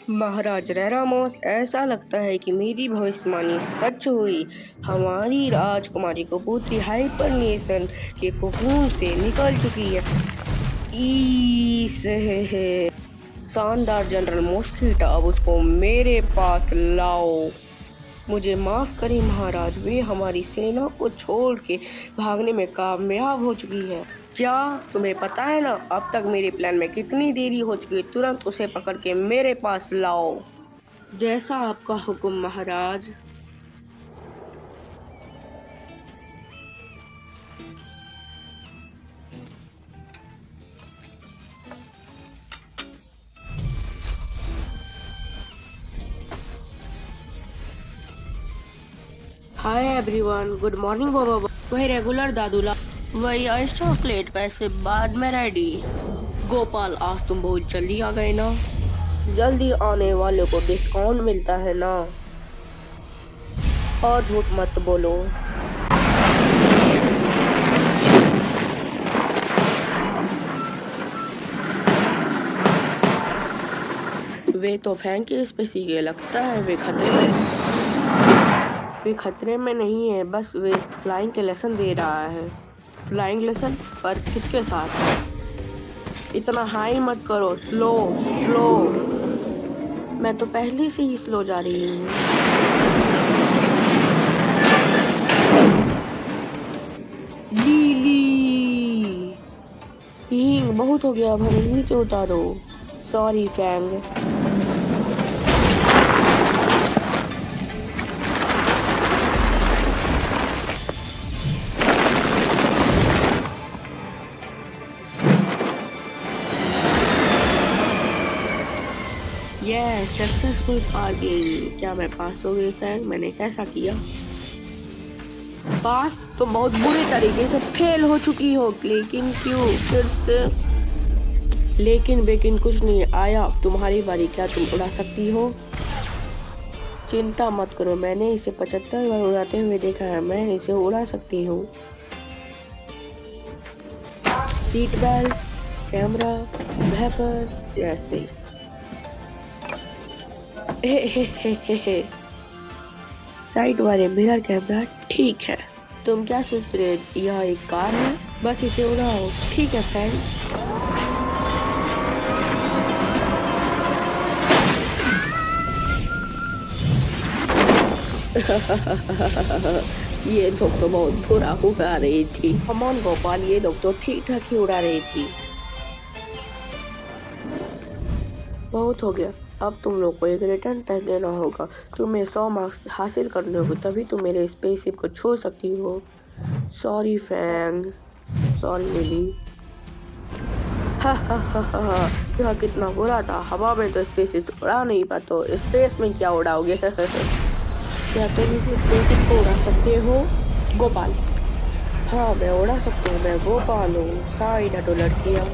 महाराज रेरामोस, ऐसा लगता है कि मेरी भविष्यवाणी सच हुई। हमारी राजकुमारी को पुत्री हाइपरनेशन के कोकून से निकल चुकी है। ईस शानदार जनरल मॉस्किटा, अब उसको मेरे पास लाओ। मुझे माफ करें महाराज, वे हमारी सेना को छोड़ के भागने में कामयाब हो चुकी है। क्या तुम्हें पता है ना अब तक मेरे प्लान में कितनी देरी हो चुकी है? तुरंत उसे पकड़ के मेरे पास लाओ। जैसा आपका हुक्म महाराज। हाय एवरीवन, गुड मॉर्निंग बाबा। वही रेगुलर दादूला, वही आइस चॉकलेट, पैसे बाद में रेडी। गोपाल, आज तुम बहुत जल्दी आ गए ना। जल्दी आने वालों को डिस्काउंट मिलता है ना। और झूठ मत बोलो। वे तो फेंक के स्पेसी के, लगता है वे खतरे में नहीं है, बस वे फ्लाइंग के लेसन दे रहा है। Flying lesson? पर किसके साथ? इतना हाई मत करो, स्लो स्लो। मैं तो पहले से ही स्लो जा रही हूँ। लीली हींग, बहुत हो गया, अब हमें नीचे उतारो। Sorry Fang. Yes, successful parking. क्या मैं पास हो गई फैंग? मैंने कैसा किया? पास? तुम बहुत बुरे तरीके से फेल हो चुकी हो। लेकिन क्यों फिर से? लेकिन बेकिन कुछ नहीं आया, तुम्हारी बारी। क्या तुम उड़ा सकती हो? चिंता मत करो, मैंने इसे 75 बार उड़ाते हुए देखा है। मैं इसे उड़ा सकती हूँ। सीट बेल्ट, कैमरा, वेपर, ऐसे। साइड वाले मिरर कैमरा, ठीक है। तुम क्या सोच रहे? यह एक कार है, बस इसे उड़ाओ। ठीक है फ्रेंड। ये लोग तो बहुत बुरा उड़ा रही थी। कमॉन गोपाल, ये लोग तो ठीक ठाक ही उड़ा रही थी। बहुत हो गया, अब तुम लोग को एक रिटर्न टेस्ट लेना होगा। तुम्हें 100 मार्क्स हासिल करने होंगे, तभी तुम मेरे स्पेसशिप को छू सकती हो। Sorry Fang. Sorry Lily. यह कितना बुरा था। हवा में तो स्पेसशिप उड़ा नहीं पाते, स्पेस में क्या उड़ाओगे? क्या तुम इस स्पेसशिप को उड़ा सकते हो गोपाल? हाँ, मैं उड़ा सकती हूँ। मैं गोपाल हूँ। सारी डटो लड़कियाँ।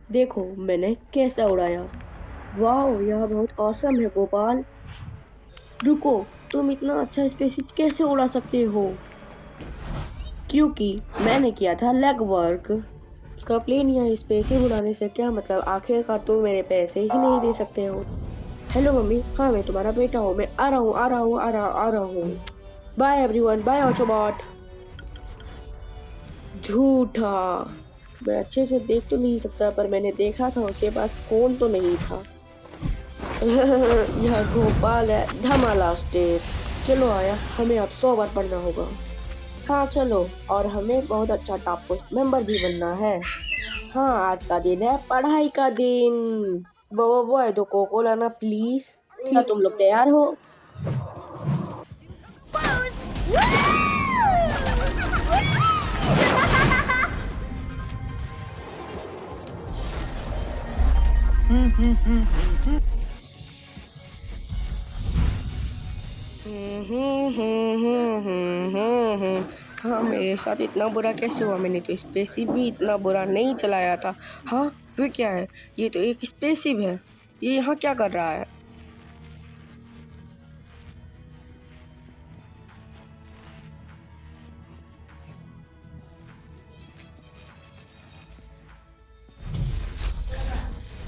देखो मैंने कैसा उड़ाया। वाह, यह बहुत औसम है गोपाल। रुको, तुम इतना अच्छा स्पेसशिप कैसे उड़ा सकते हो? क्योंकि मैंने किया था लेग वर्क। उसका प्लेन या स्पेसशिप उड़ाने से क्या मतलब? आखिरकार तुम मेरे पैसे ही नहीं दे सकते हो। हेलो मम्मी, हाँ मैं तुम्हारा बेटा हूँ। मैं आ रहा हूँ, आ रहा हूँ, आ रहा हूँ। Bye everyone, bye Autobot. झूठा। मैं अच्छे से देख तो नहीं सकता, पर मैंने देखा था उसके पास फोन तो नहीं था। यह गोपाल है, धमाला स्टेज। चलो आया, हमें अब 100 बार पढ़ना होगा। हाँ चलो, और हमें बहुत अच्छा टॉप पोस्ट मेंबर भी बनना है। हाँ, आज का दिन है पढ़ाई का दिन। वो बॉय दो कोको लाना प्लीज। क्या तुम लोग तैयार हो? हाँ, मेरे साथ इतना बुरा कैसे हुआ? मैंने तो स्पेसिप भी इतना बुरा नहीं चलाया था। हाँ, ये क्या है? ये तो एक स्पेसिप है। ये यहाँ क्या कर रहा है?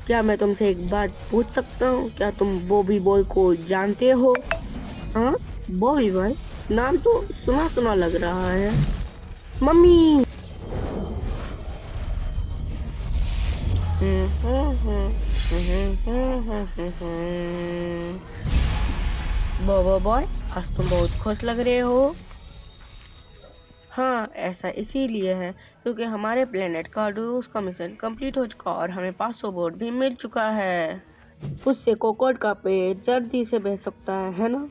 क्या मैं तुमसे एक बात पूछ सकता हूँ? क्या तुम बॉबी बॉय को जानते हो? हाँ, बॉबी बॉय नाम तो सुना सुना लग रहा है। मम्मी। बॉबो बॉय, आज तुम बहुत खुश लग रहे हो। हाँ, ऐसा इसीलिए है क्योंकि हमारे प्लेनेट का रूस का मिशन कंप्लीट हो चुका और हमें 500 बोर्ड भी मिल चुका है। उससे कोकोट का पेड़ जल्दी से बढ़ सकता है ना?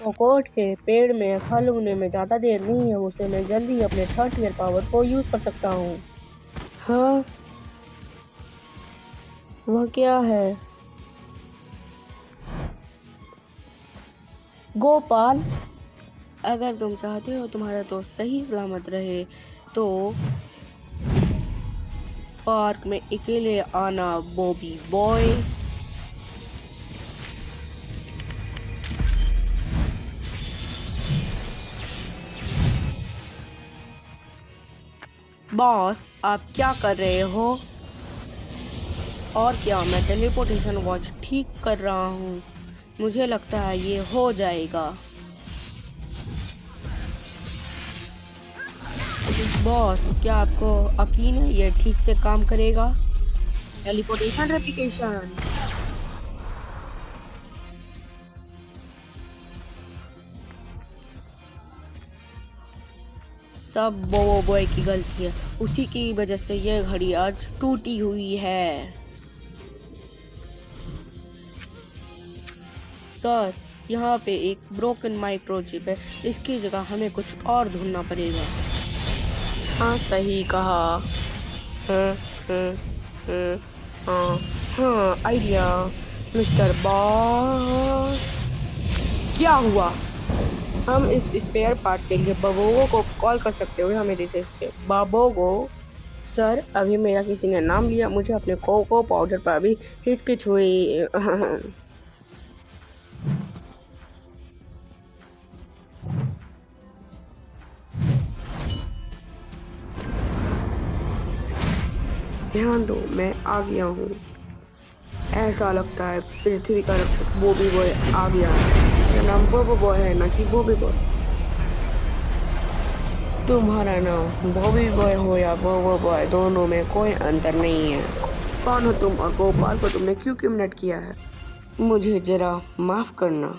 कोकोट के पेड़ में फल होने में ज़्यादा देर नहीं है, उसे मैं जल्दी अपने थर्ड ईयर पावर को यूज़ कर सकता हूँ। हाँ, वह क्या है? गोपाल, अगर तुम चाहते हो तुम्हारा दोस्त सही सलामत रहे तो पार्क में अकेले आना बॉबी बॉय। बॉस, आप क्या कर रहे हो? और क्या, मैं टेलीपोर्टेशन वॉच ठीक कर रहा हूँ। मुझे लगता है ये हो जाएगा। बॉस, क्या आपको यकीन है ये ठीक से काम करेगा? Teleportation replication. सब बोबो बॉय की गलती है, उसी की वजह से ये घड़ी आज टूटी हुई है। सर, यहाँ पे एक ब्रोकन माइक्रोचिप है, इसकी जगह हमें कुछ और ढूंढना पड़ेगा। हाँ, सही कहा। हाँ, हाँ, हाँ, हाँ, हाँ, आइडिया मिस्टर बॉस। क्या हुआ? हम इस स्पेयर पार्ट के लिए बबोगो को कॉल कर सकते हो हमें रिसर्च से। बबोगो सर, अभी मेरा किसी ने नाम लिया, मुझे अपने कोको पाउडर पर भी हिचकिच हुई। ध्यान दो, मैं आ गया हूँ। ऐसा लगता है पृथ्वी का रक्षक बॉबी बॉय आ गया है। मेरा नाम बॉबो बॉय है, ना कि बॉबी बॉय। तुम्हारा नाम बॉबी बॉय हो या बॉबो बॉय, दोनों में कोई अंतर नहीं है। कौन हो तुम और गोपाल को तुमने क्यों किडनैप किया है? मुझे जरा माफ करना।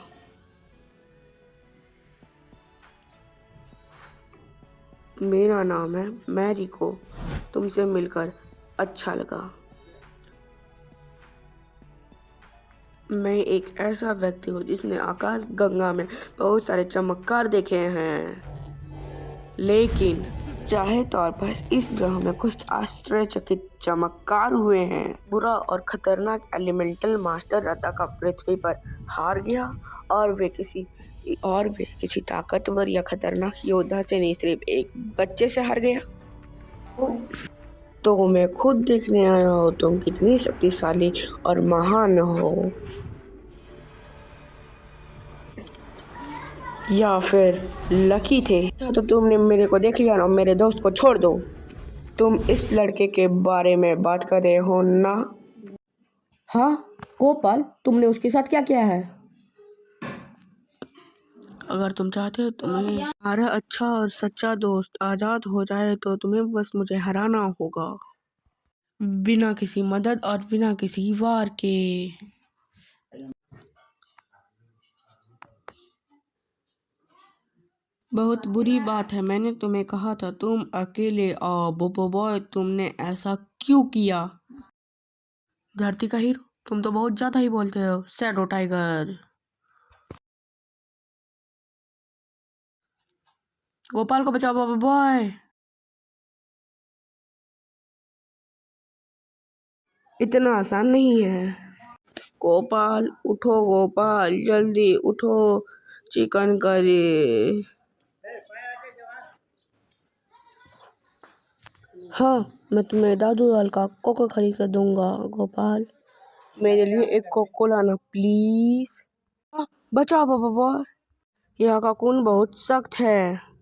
मेरा नाम है मैरिको। तुमसे मिलकर अच्छा लगा। मैं एक ऐसा व्यक्ति हूँ जिसने आकाश गंगा में बहुत सारे चमत्कार देखे हैं, लेकिन चाहे तौर पर इस ग्रह में कुछ आश्चर्यचकित चमत्कार हुए हैं। बुरा और खतरनाक एलिमेंटल मास्टर रद्दा का पृथ्वी पर हार गया और वे किसी ताकतवर या खतरनाक योद्धा से नहीं, सिर्फ एक बच्चे से हार गया। तो मैं खुद देखने आया हूँ तुम कितनी शक्तिशाली और महान हो। या फिर लकी थे। तो तुमने मेरे को देख लिया ना, मेरे दोस्त को छोड़ दो। तुम इस लड़के के बारे में बात कर रहे हो ना? हाँ गोपाल, तुमने उसके साथ क्या किया है? अगर तुम चाहते हो तुम्हारा अच्छा और सच्चा दोस्त आजाद हो जाए तो तुम्हें बस मुझे हराना होगा, बिना किसी मदद और बिना किसी वार के। बहुत बुरी बात है, मैंने तुम्हें कहा था तुम अकेले आओ। बोबो बॉय, तुमने ऐसा क्यों किया? धरती का हीरो, तुम तो बहुत ज्यादा ही बोलते हो शैडो टाइगर। गोपाल को बचाओ बाबा बॉय। इतना आसान नहीं है। गोपाल उठो, गोपाल जल्दी उठो, चिकन करी। हाँ, मैं तुम्हें दादू लाल का कोको खरीद कर दूंगा गोपाल। मेरे लिए एक कोको लाना प्लीज। हाँ, बचाओ बाबा बॉय। यह का खून बहुत सख्त है।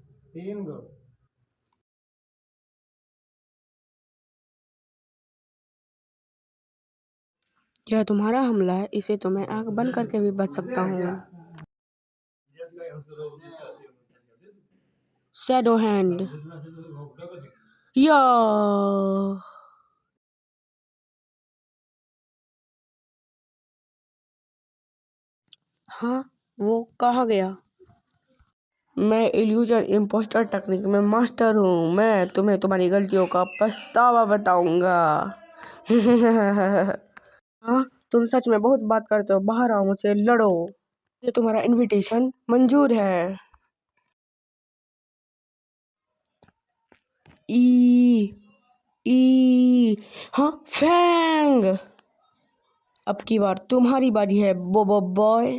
यह तुम्हारा हमला है, इसे तो मैं आंख बंद करके भी बच सकता हूँ। Shadow hand. या हाँ, वो कहाँ गया? मैं इल्यूजन इम्पोस्टर टेक्निक में मास्टर हूँ। मैं तुम्हें तुम्हारी गलतियों का पछतावा बताऊंगा। हाँ, तुम सच में बहुत बात करते हो। बाहर आओ, मुझसे लड़ो। ये तुम्हारा इनविटेशन मंजूर है। ई ई हाँ, फैंग। अब की बार तुम्हारी बारी है बोबो बॉय।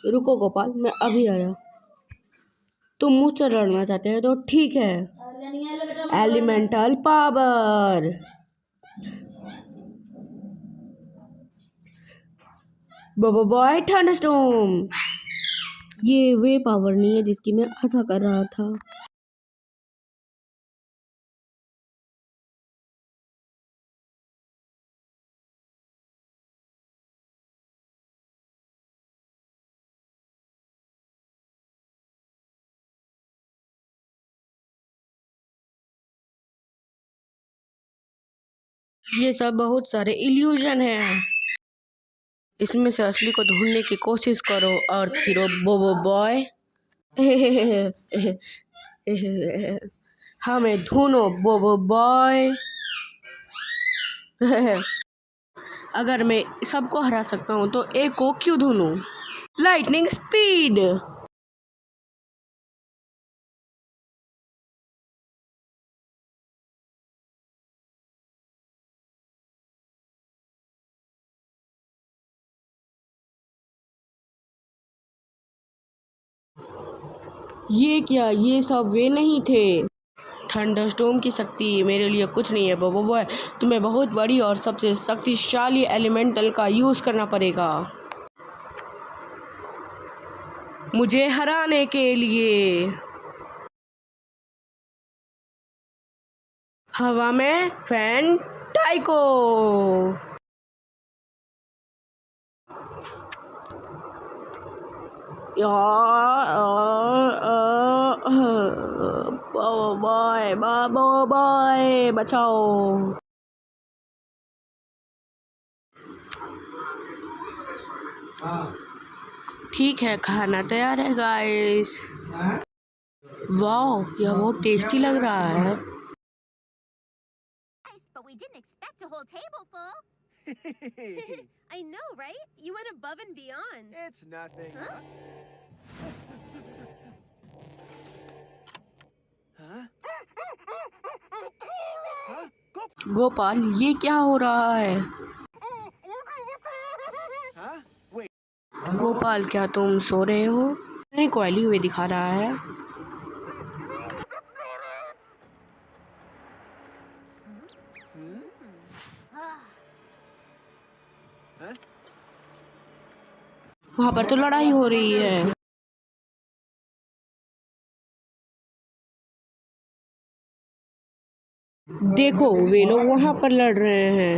रुको गोपाल, मैं अभी आया। तुम मुझसे लड़ना चाहते हो तो ठीक है। Elemental power. बोबो बॉय थंडरस्टॉर्म। ये वे पावर नहीं है जिसकी मैं आशा कर रहा था। ये सब बहुत सारे इल्यूजन हैं। इसमें से असली को ढूंढने की कोशिश करो अर्थ हीरो बोबो बॉय। हमें ढूंढो बोबो बॉय। अगर मैं सबको हरा सकता हूँ तो एक को क्यों ढूंढूं? Lightning speed. ये क्या? ये सब वे नहीं थे। थंडरस्टॉर्म की शक्ति मेरे लिए कुछ नहीं है बोबो बॉय। तुम्हें बहुत बड़ी और सबसे शक्तिशाली एलिमेंटल का यूज करना पड़ेगा मुझे हराने के लिए। हवा में फैन टाइको। बाय बाय बाय, बचाओ। ठीक है, खाना तैयार है गाइस। वाह, यह बहुत टेस्टी लग रहा है। But we didn't expect a whole table full. I know, right? You went above and beyond. It's nothing. Huh? Huh? Huh? Go. Gopal, ये क्या हो रहा है? Huh? Wait. गोपाल, क्या तुम सो रहे हो? नहीं, कोयली हुए दिखा रहा है। Huh? वहां पर तो लड़ाई हो रही है। देखो, वे लोग वहां पर लड़ रहे हैं।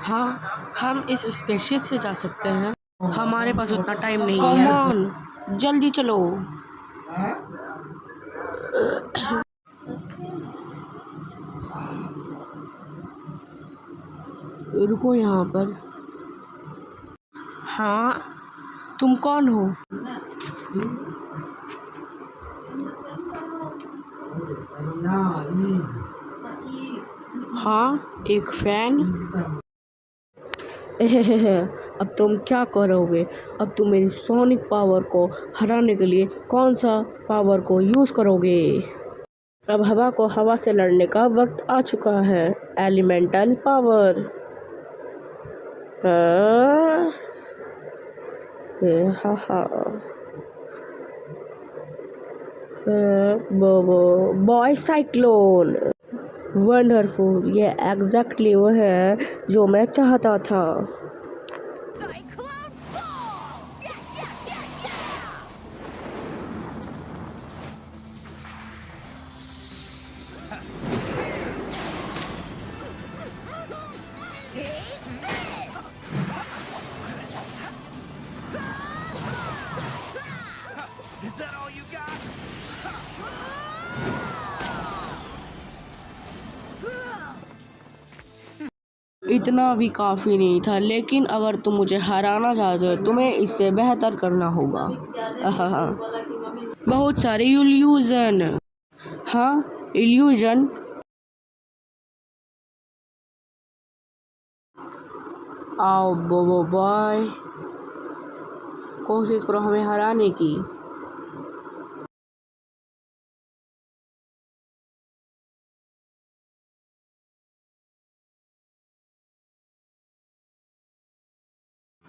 हाँ, हम इस स्पेसशिप से जा सकते हैं। हमारे पास उतना टाइम नहीं है। कम ऑन, जल्दी चलो। रुको यहाँ पर। हाँ, तुम कौन हो? हाँ, एक फैन। अब तुम क्या करोगे? अब तुम मेरी सोनिक पावर को हराने के लिए कौन सा पावर को यूज़ करोगे? अब हवा को हवा से लड़ने का वक्त आ चुका है। Elemental power. हाँ, हा हा। Boy cyclone. वंडरफुल, ये एग्जैक्टली वो है जो मैं चाहता था। Cyclone Ball! Yeah, yeah, yeah, yeah! Take this! Is that all you got? इतना भी काफ़ी नहीं था, लेकिन अगर तुम मुझे हराना चाहते हो तुम्हें इससे बेहतर करना होगा। आहा, बहुत सारे इल्यूजन। हाँ, इल्यूजन। आओ बोबो बॉय, कोशिश करो हमें हराने की।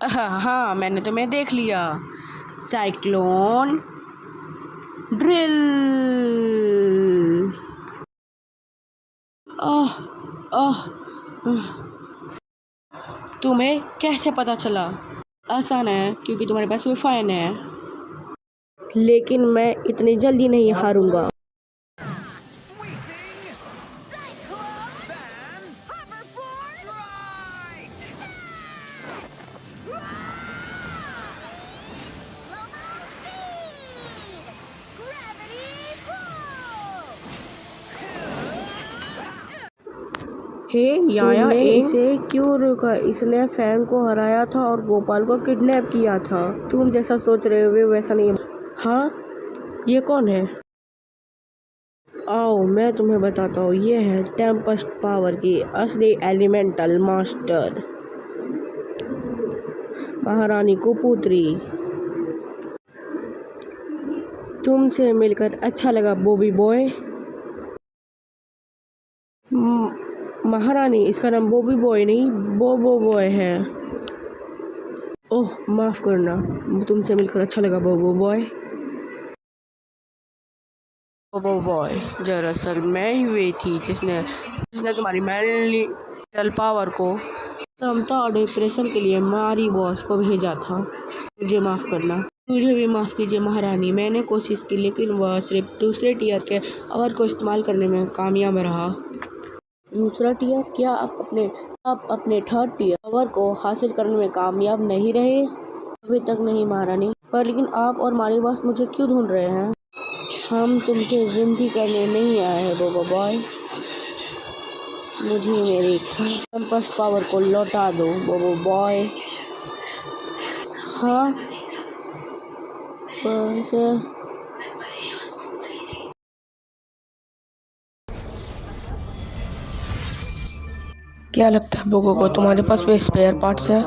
हाँ, मैंने तुम्हें देख लिया। Cyclone drill. आह आह। तुम्हें कैसे पता चला? आसान है, क्योंकि तुम्हारे पास वो फैन है। लेकिन मैं इतनी जल्दी नहीं हारूंगा। Sweeping Cyclone! fan Hoverboard! strike! Lomo speed! Gravity pull! हे याया, इसे क्यों रोका? इसने फैन को हराया था और गोपाल को किडनैप किया था। तुम जैसा सोच रहे हो वैसा नहीं। हाँ, ये कौन है? आओ मैं तुम्हें बताता हूँ, ये है टेम्पेस्ट पावर की असली एलिमेंटल मास्टर, महारानी कुपुत्री। तुमसे मिलकर अच्छा लगा बॉबी बॉय। महारानी, इसका नाम बॉबी बॉय नहीं बोबो बॉय है। ओह माफ़ करना, तुमसे मिलकर अच्छा लगा बोबो बॉय। बोबो बॉय, दरअसल मैं ही हुई थी जिसने तुम्हारी मेंटल पावर को क्षमता और डिप्रेशन के लिए मारी बॉस को भेजा था। मुझे माफ़ करना। मुझे भी माफ़ कीजिए महारानी, मैंने कोशिश की लेकिन वह सिर्फ दूसरे टियर के पावर को इस्तेमाल करने में कामयाब रहा। दूसरा टियर? क्या आप अपने थर्ड टियर पावर को हासिल करने में कामयाब नहीं रहे? अभी तक नहीं महारानी। पर लेकिन आप और मारी बॉस मुझे क्यों ढूंढ रहे हैं? हम तुमसे विनती करने नहीं आए हैं बोबो बॉय। मुझे मेरी टेम्पेस्ट पावर को लौटा दो बोबो बॉय। हाँ, क्या लगता है बोबो को तुम्हारे पास भी स्पेयर पार्ट्स है?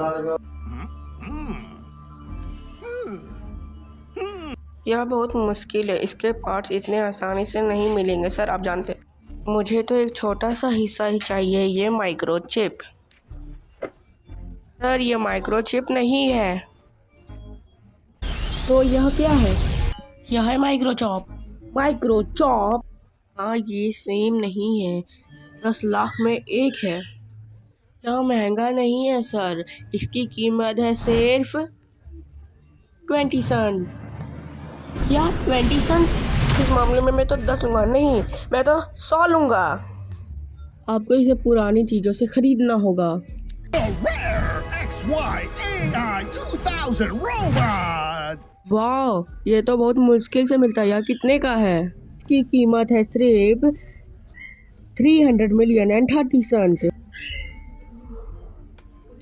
यह बहुत मुश्किल है, इसके पार्ट्स इतने आसानी से नहीं मिलेंगे सर, आप जानते हैं। मुझे तो एक छोटा सा हिस्सा ही चाहिए, ये माइक्रोचिप। सर ये माइक्रोचिप नहीं है। तो यह क्या है? यह है माइक्रोचॉप। माइक्रोचॉप? हाँ, ये सेम नहीं है, 10 लाख में एक है। यह महंगा नहीं है सर, इसकी कीमत है सिर्फ 20 सेंट। क्या 20 सेंट? इस मामले में मैं तो 10 लूँगा, नहीं मैं तो 100 लूँगा। आपको इसे पुरानी चीज़ों से खरीदना होगा। XY AI 2000 robot! वाह, ये तो बहुत मुश्किल से मिलता है। यह कितने का है? इसकी कीमत है सिर्फ 300 मिलियन एंड 30 सेंट।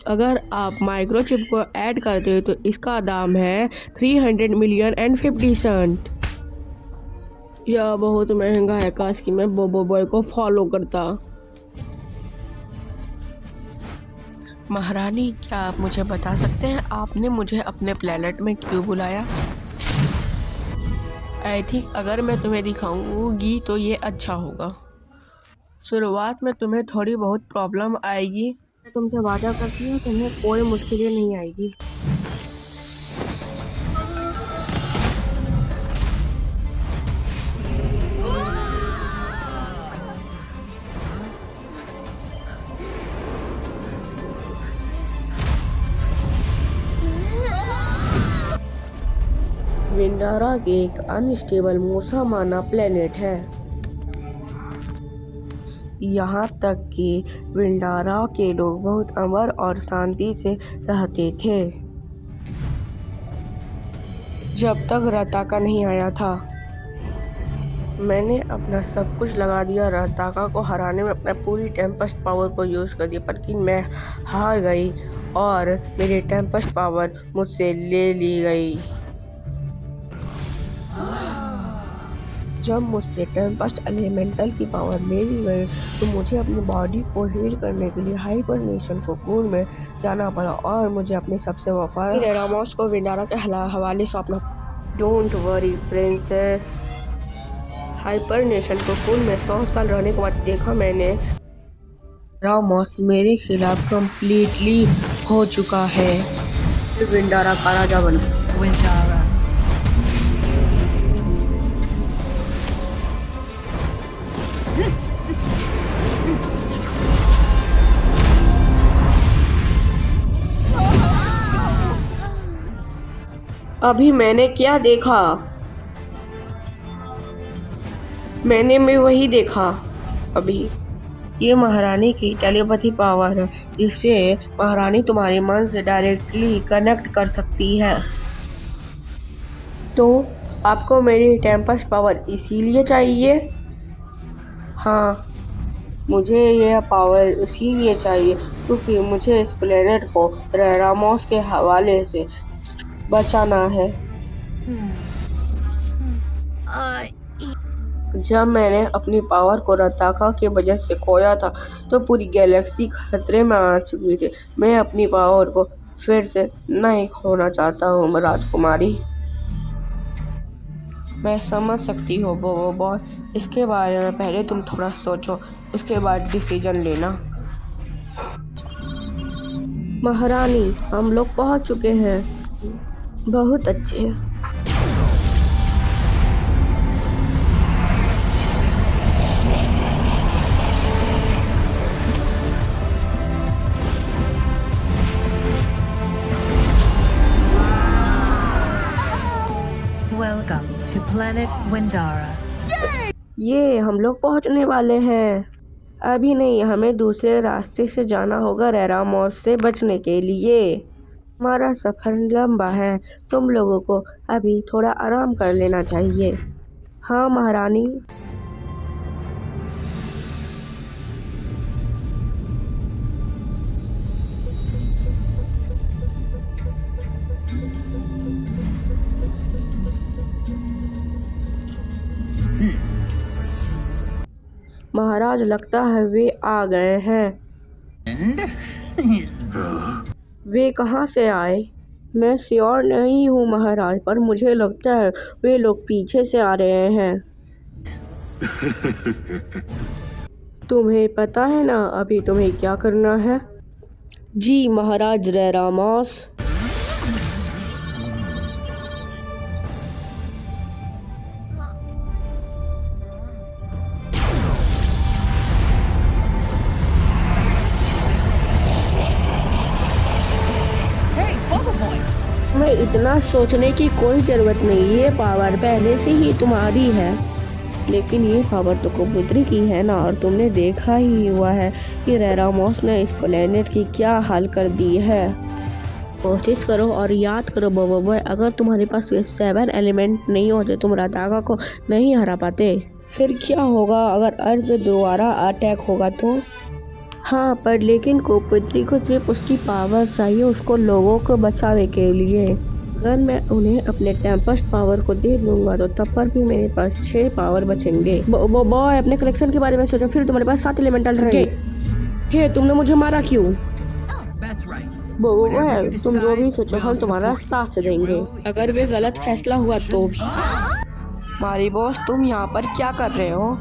अगर आप माइक्रोचिप को ऐड करते हो तो इसका दाम है 300 मिलियन एंड 50 सेंट। यह बहुत महंगा है, काश कि मैं बोबो बॉय को फॉलो करता। महारानी, क्या आप मुझे बता सकते हैं आपने मुझे अपने प्लेनेट में क्यों बुलाया? आई थिंक अगर मैं तुम्हें दिखाऊंगी तो ये अच्छा होगा। शुरुआत में तुम्हें थोड़ी बहुत प्रॉब्लम आएगी। मैं तुमसे वादा करती हूँ तुम्हें कोई मुश्किलें नहीं आएगी। विंडारा एक अनस्टेबल मौसमाना प्लेनेट है। यहाँ तक कि विंडारा के लोग बहुत अमर और शांति से रहते थे जब तक रताका नहीं आया था। मैंने अपना सब कुछ लगा दिया रताका को हराने में, अपना पूरी टेम्पेस्ट पावर को यूज़ कर दिया, पर मैं हार गई और मेरी टेम्पेस्ट पावर मुझसे ले ली गई। जब मुझसे टेम्पेस्ट एलिमेंटल की पावर ले ली गई तो मुझे अपनी बॉडी को हील करने के लिए हाइबरनेशन कोकून में जाना पड़ा और मुझे अपने सबसे वफादार रेरामोस को विंडारा के हवाले सौंपना। Don't worry princess. Hibernation cocoon में 100 साल रहने के बाद देखा मैंने रेरामोस मेरे खिलाफ कम्प्लीटली हो चुका है। विंडारा का राजा बन गया। अभी मैंने क्या देखा? मैंने भी वही देखा। अभी ये महारानी की टेलीपैथी पावर है, जिससे महारानी तुम्हारे मन से डायरेक्टली कनेक्ट कर सकती है। तो आपको मेरी टेम्पेस्ट पावर इसीलिए चाहिए? हाँ, मुझे यह पावर इसीलिए चाहिए क्योंकि मुझे इस प्लेनेट को रेरामोस के हवाले से बचाना है। जब मैंने अपनी पावर को रताका के वजह से खोया था तो पूरी गैलेक्सी खतरे में आ चुकी थी। मैं अपनी पावर को फिर से नहीं खोना चाहता हूँ राजकुमारी। मैं समझ सकती हूँ बोबो बॉय, इसके बारे में पहले तुम थोड़ा सोचो, उसके बाद डिसीजन लेना। महारानी, हम लोग पहुँच चुके हैं। बहुत अच्छे। Welcome to Planet Windara. ये हम लोग पहुंचने वाले हैं। अभी नहीं, हमें दूसरे रास्ते से जाना होगा रेरामोस से बचने के लिए। हमारा सफ़र लंबा है, तुम लोगों को अभी थोड़ा आराम कर लेना चाहिए। हाँ महारानी। महाराज, लगता है वे आ गए हैं। वे कहाँ से आए? मैं श्योर नहीं हूँ महाराज, पर मुझे लगता है वे लोग पीछे से आ रहे हैं। तुम्हें पता है ना अभी तुम्हें क्या करना है? जी महाराज रेरामोस। मैं इतना सोचने की कोई ज़रूरत नहीं, ये पावर पहले से ही तुम्हारी है। लेकिन ये पावर तो कबूतरी की है ना, और तुमने देखा ही हुआ है कि रेरामोस ने इस प्लेनेट की क्या हाल कर दी है। कोशिश करो और याद करो बोबो बॉय, अगर तुम्हारे पास ये 7 एलिमेंट नहीं होते तुम रताका को नहीं हरा पाते। फिर क्या होगा अगर अर्थ पे दोबारा अटैक होगा तो? हाँ, पर लेकिन कबूतरी को सिर्फ उसकी पावर चाहिए, उसको लोगों को बचाने के लिए। अगर मैं उन्हें अपने टेम्पेस्ट पावर को दे दूंगा तो तब पर भी मेरे पास 6 पावर बचेंगे। बॉय, अपने कलेक्शन के बारे में सोचो, फिर तुम्हारे पास 7 एलिमेंटल रहेंगे। हे, तुमने मुझे मारा क्यों? Best right. वो Whatever है, you तुम जो भी decide, सोचो हम we'll तुम्हारा support you. साथ You देंगे। will, अगर वे if it's गलत the wrong फैसला हुआ तो भी। decision. मारी बॉस, तुम यहाँ पर क्या कर रहे हो?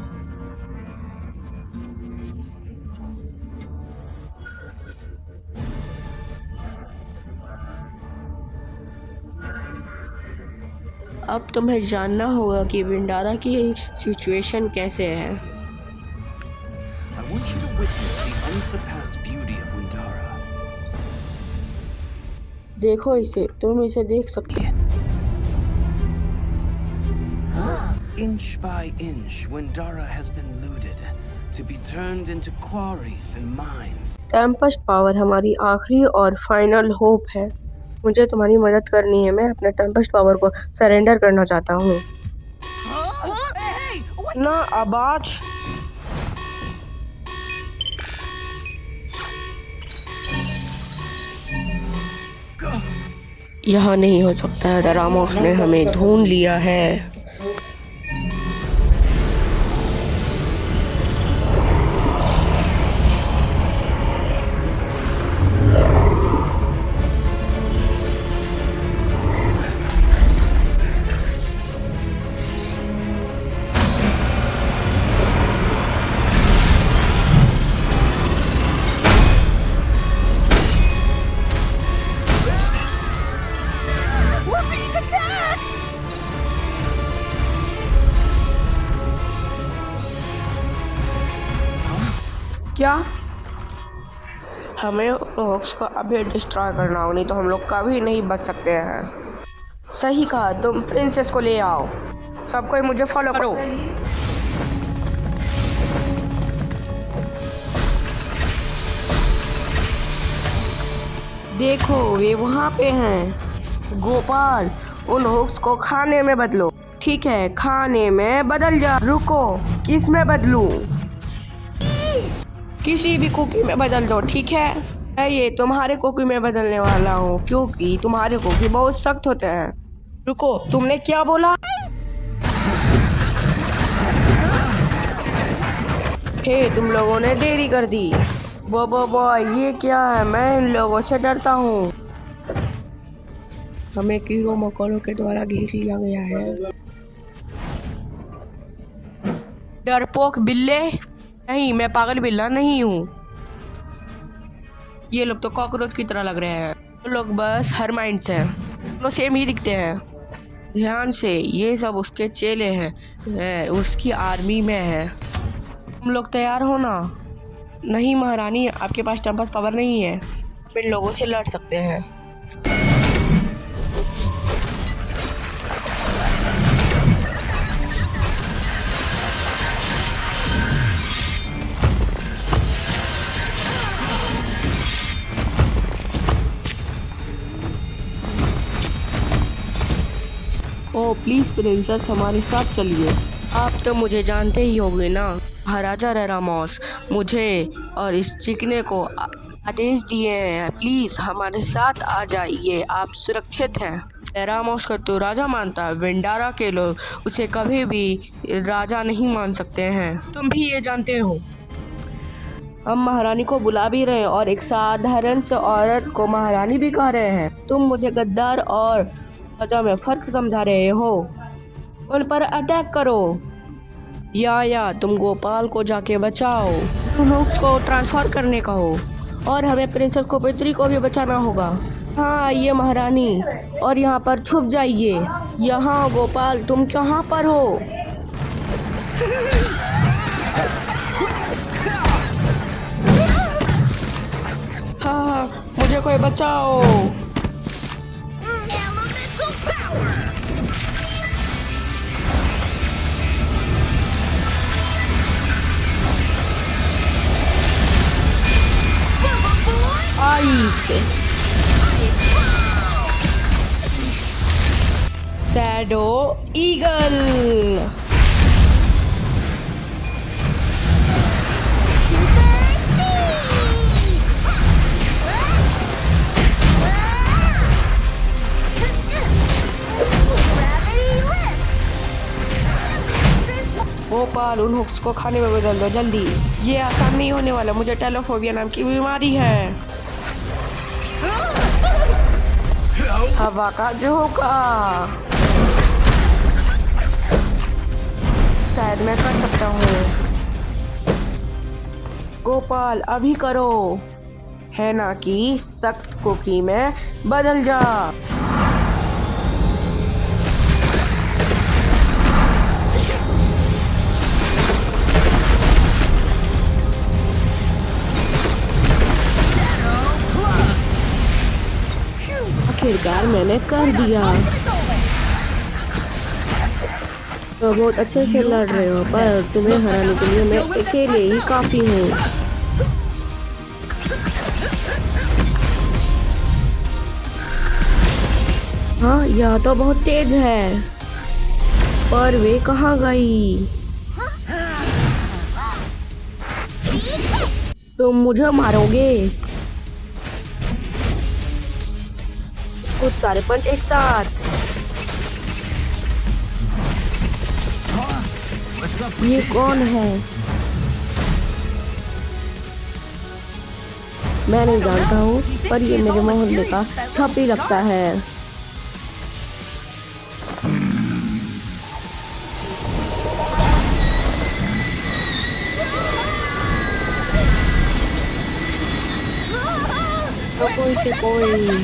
अब तुम्हें जानना होगा कि विंडारा की सिचुएशन कैसे है। I want you to witness the unsurpassed beauty of Windara. देखो इसे, तुम इसे देख सकते हो। Inch by inch, Windara has been looted, to be turned into quarries and mines. Tempest power हमारी आखिरी और फाइनल होप है। मुझे तुम्हारी मदद करनी है। मैं अपने टेम्पेस्ट पावर को सरेंडर करना चाहता हूँ। Hey, what? ना आवाज। यह नहीं हो सकता है। रामोस ने हमें ढूंढ लिया है। We're being attacked! क्या? हमें हॉक्स को अभी डिस्ट्रॉय करना हो, नहीं तो हम लोग कभी नहीं बच सकते हैं। सही कहा, तुम प्रिंसेस को ले आओ। सब कोई मुझे फॉलो करो। देखो वे वहाँ पे हैं। गोपाल, उन हॉक्स को खाने में बदलो। ठीक है, खाने में बदल जा। रुको, किस में बदलूं? किसी भी कुकी में बदल दो, ठीक है? मैं ये तुम्हारे कुकी में बदलने वाला हूँ, क्योंकि तुम्हारे कुकी बहुत सख्त होते हैं। रुको, तुमने क्या बोला? हे, तुम लोगों ने देरी कर दी। वो ये क्या है? मैं इन लोगों से डरता हूँ। हमें कीड़ों मकोड़ों के द्वारा घेर लिया गया है। डरपोक बिल्ले? नहीं, मैं पागल बिल्ला नहीं हूँ। ये लोग तो कॉकरोच की तरह लग रहे हैं। वो लोग बस हरमाइंड्स हैं। दोनों सेम ही दिखते हैं। ध्यान से, ये सब उसके चेले हैं। उसकी आर्मी में है। तुम लोग तैयार हो ना? नहीं महारानी, आपके पास टेम्पेस्ट पावर नहीं है। आप इन लोगों से लड़ सकते हैं। ओ प्लीज प्रिंसेस, हमारे साथ चलिए। आप तो मुझे जानते ही होंगे ना, महाराजा रेरामोस मुझे और इस चिकने को आदेश दिए हैं। प्लीज हमारे साथ आ जाइए, आप सुरक्षित हैं। रेरामोस को तो राजा मानता है। विंडारा के लोग उसे कभी भी राजा नहीं मान सकते हैं। तुम भी ये जानते हो। हम महारानी को बुला भी रहे हैं और एक साधारण से औरत को महारानी भी कह रहे हैं। तुम मुझे गद्दार और राजा में फर्क समझा रहे हो। उन पर अटैक करो या तुम गोपाल को जाके बचाओ। तुम उसको ट्रांसफर करने का हो और हमें प्रिंसेस कोपेत्री को भी बचाना होगा। हाँ, ये महारानी, और यहाँ पर छुप जाइए। यहाँ गोपाल, तुम कहाँ पर हो? हाँ, मुझे कोई बचाओ। Elemental power! Ice, shadow eagle. Gopal, उन हुक्स को खाने में बदल दो जल्दी। ये आसान नहीं होने वाला। मुझे टेलोफोबिया नाम की बीमारी है। हवा का झोंका। शायद मैं कर सकता हूँ। गोपाल अभी करो, है ना कि सख्त कुकी में बदल जा। आखिरकार मैंने कर दिया। तो बहुत अच्छे से लड़ रहे हो, पर तुम्हें हराने के लिए मैं अकेले ही काफी हूँ। हाँ, यह तो बहुत तेज है, पर वे कहाँ गई? तुम मुझे मारोगे? कुछ सारे पंच एक साथ। ये कौन है? मैं नहीं जानता हूँ, पर ये मेरे मोहल्ले का छपरी लगता है। तो कोई से कोई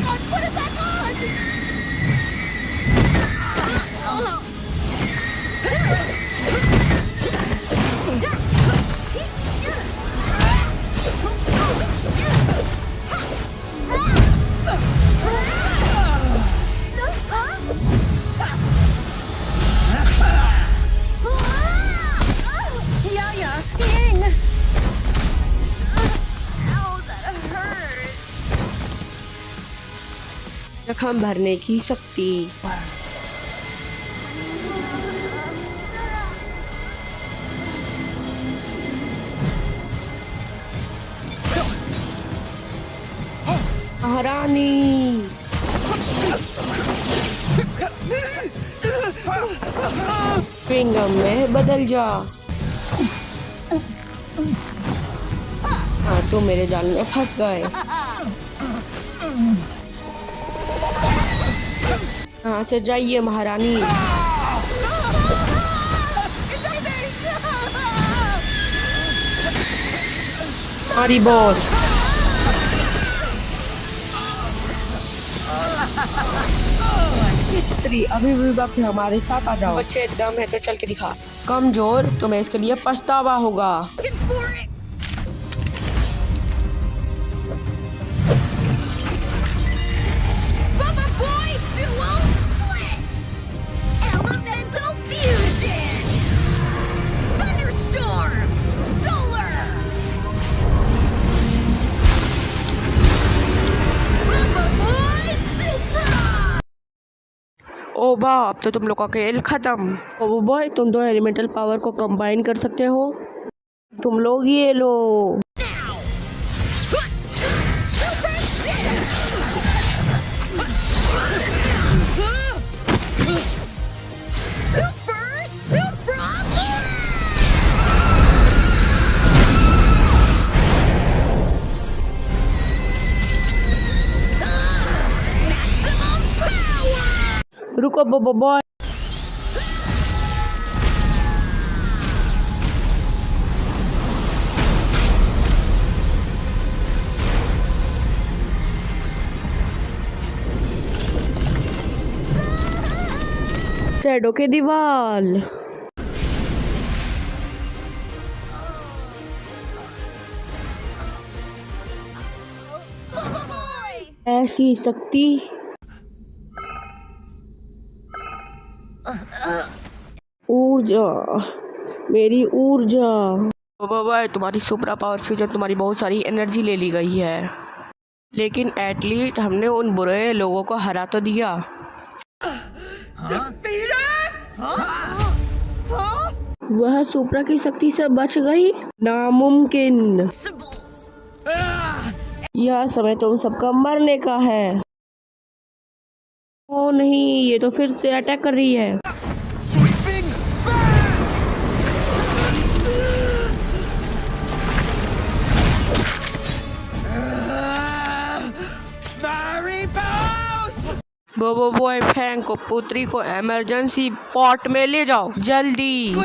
जख्म भरने की शक्ति। महारानी विंगम में बदल जा। हाँ, तो मेरे जाल में फंस गए। यहाँ से जाइए महारानी। हमारी बॉस। अभी भी वक्त हमारे साथ आ जाओ। बच्चे दम है तो चल के दिखा। कमजोर, तुम्हें इसके लिए पछतावा होगा। ओ वाह, अब तो तुम लोग का खेल खत्म। ओ बॉय, तुम दो एलिमेंटल पावर को कंबाइन कर सकते हो। तुम लोग ये लो। रुको बॉय। शैडो के दीवाल। ऐसी शक्ति। ऊर्जा, मेरी ऊर्जा। बाबा, तुम्हारी सुपर पावर फ्यूजन तुम्हारी बहुत सारी एनर्जी ले ली गई है, लेकिन एटलीस्ट हमने उन बुरे लोगों को हरा तो दिया। वह सुपरा की शक्ति से बच गई? नामुमकिन। यह समय तुम सबका मरने का है। ओ नहीं, ये तो फिर से अटैक कर रही है। बोबो बॉय फैंग को पुत्री को इमरजेंसी पॉट में ले जाओ जल्दी।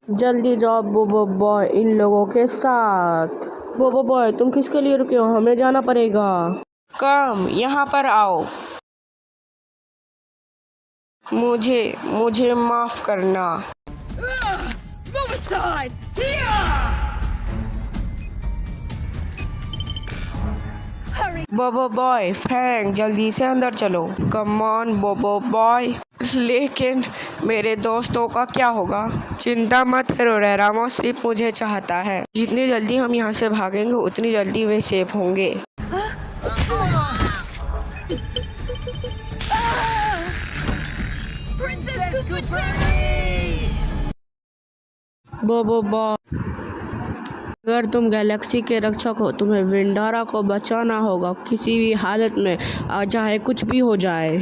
जल्दी जाओ बोबो बॉय इन लोगों के साथ। बोबो बॉय तुम किसके लिए रुके हो? हमें जाना पड़ेगा। कम यहाँ पर आओ। मुझे माफ करना। Move aside! बोबो बॉय फैंग जल्दी से अंदर चलो। कम ऑन बोबो बॉय। लेकिन मेरे दोस्तों का क्या होगा? चिंता मत करो, रेरामोस सिर्फ मुझे चाहता है। जितनी जल्दी हम यहाँ से भागेंगे उतनी जल्दी वे सेफ होंगे। Princess Kuteri! बोबो बॉय अगर तुम गैलेक्सी के रक्षक हो, तुम्हें विंडारा को बचाना होगा किसी भी हालत में, चाहे कुछ भी हो जाए।